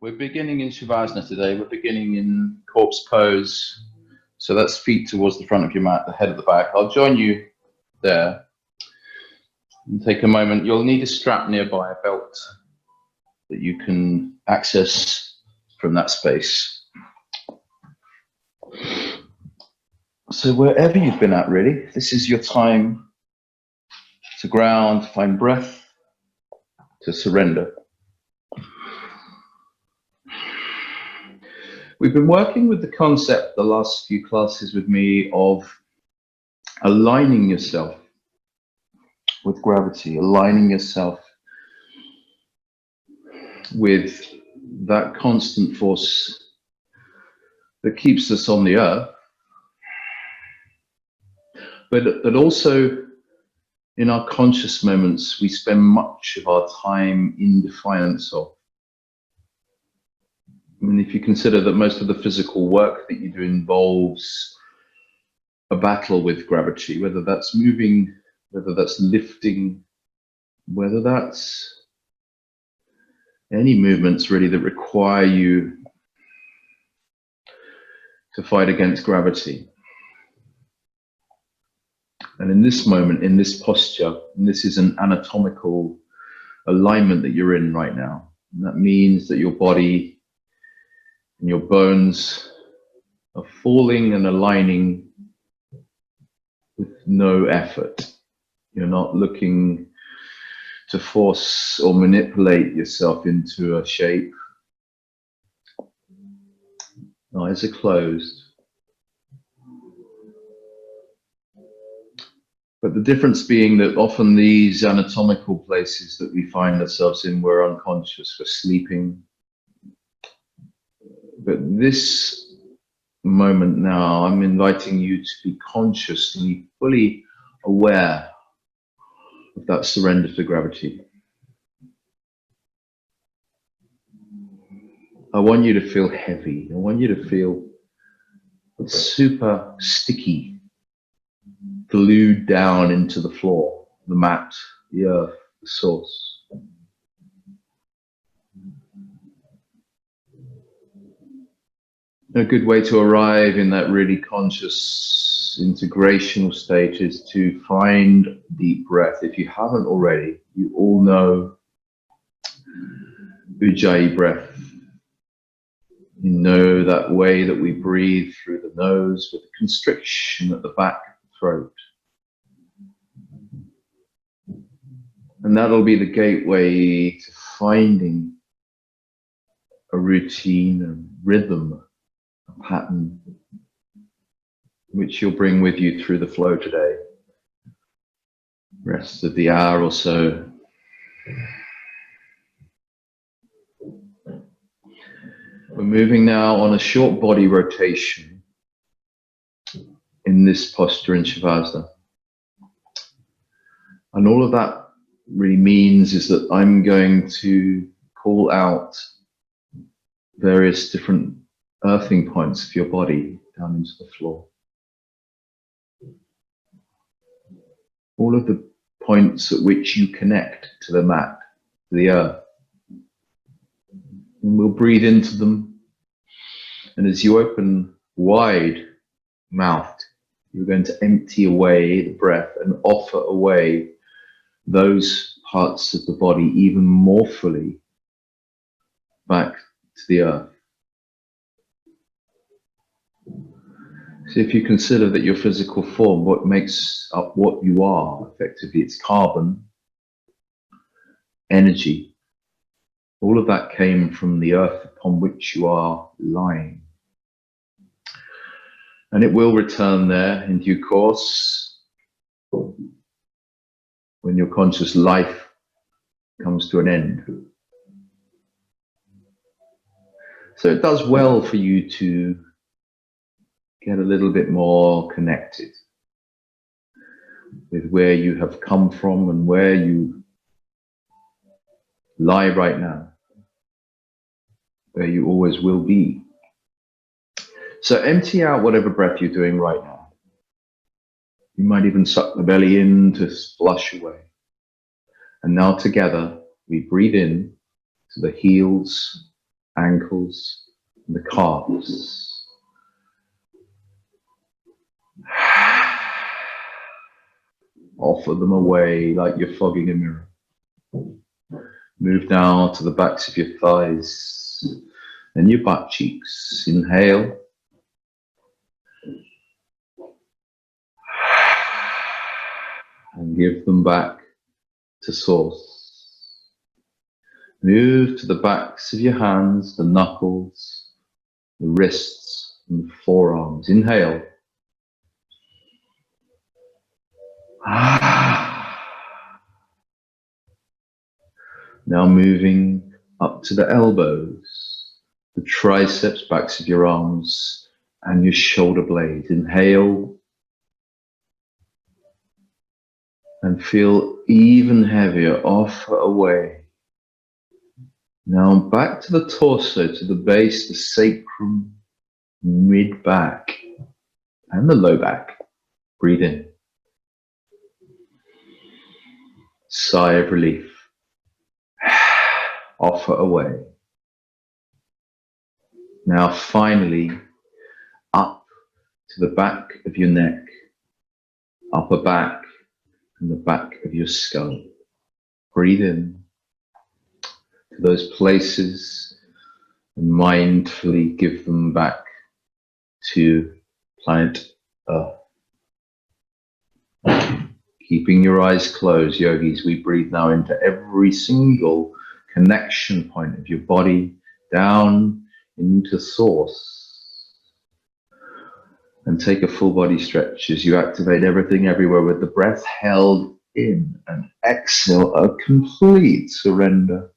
We're beginning in Savasana today. We're beginning in corpse pose. So that's feet towards the front of your mat, the head at the back. I'll join you there. And take a moment. You'll need a strap nearby, a belt that you can access from that space. So wherever you've been at, really, this is your time to ground, to find breath, to surrender. We've been working with the concept the last few classes with me of aligning yourself with gravity, aligning yourself with that constant force that keeps us on the earth, but also in our conscious moments, we spend much of our time in defiance of. I mean, if you consider that most of the physical work that you do involves a battle with gravity, whether that's moving, whether that's lifting, whether that's any movements really that require you to fight against gravity. And in this moment, in this posture, and this is an anatomical alignment that you're in right now. And that means that your body and your bones are falling and aligning with no effort. You're not looking to force or manipulate yourself into a shape. Eyes are closed. But the difference being that often these anatomical places that we find ourselves in, we're unconscious, we're sleeping. But this moment now, I'm inviting you to be consciously, fully aware of that surrender to gravity. I want you to feel heavy. I want you to feel super sticky, glued down into the floor, the mat, the earth, the source. A good way to arrive in that really conscious integrational state is to find deep breath. If you haven't already, you all know Ujjayi breath. You know that way that we breathe through the nose with a constriction at the back of the throat. And that'll be the gateway to finding a routine, a rhythm, a pattern, which you'll bring with you through the flow today. Rest of the hour or so. We're moving now on a short body rotation in this posture in Shavasana. And all of that really means is that I'm going to call out various different earthing points of your body down into the floor. All of the points at which you connect to the mat, to the earth. And we'll breathe into them. And as you open wide-mouthed, you're going to empty away the breath and offer away those parts of the body even more fully back to the earth. So if you consider that your physical form, what makes up what you are, effectively, it's carbon, energy. All of that came from the earth upon which you are lying. And it will return there in due course when your conscious life comes to an end. So it does well for you to get a little bit more connected with where you have come from and where you lie right now, where you always will be. So empty out whatever breath you're doing right now. You might even suck the belly in to flush away. And now together, we breathe in to the heels ankles, and the calves. Offer them away like you're fogging a mirror. Move down to the backs of your thighs and your butt cheeks. Inhale. And give them back to source. Move to the backs of your hands, the knuckles, the wrists, and the forearms. Inhale. Now moving up to the elbows, the triceps, backs of your arms, and your shoulder blades. Inhale. And feel even heavier. Offer away. Now back to the torso, to the base, the sacrum, mid-back, and the low back. Breathe in. Sigh of relief. Offer away. Now finally, up to the back of your neck, upper back, and the back of your skull. Breathe in to those places and mindfully give them back to planet Earth. Keeping your eyes closed, yogis, we breathe now into every single connection point of your body, down into source. And take a full body stretch as you activate everything everywhere with the breath held in, and exhale a complete surrender.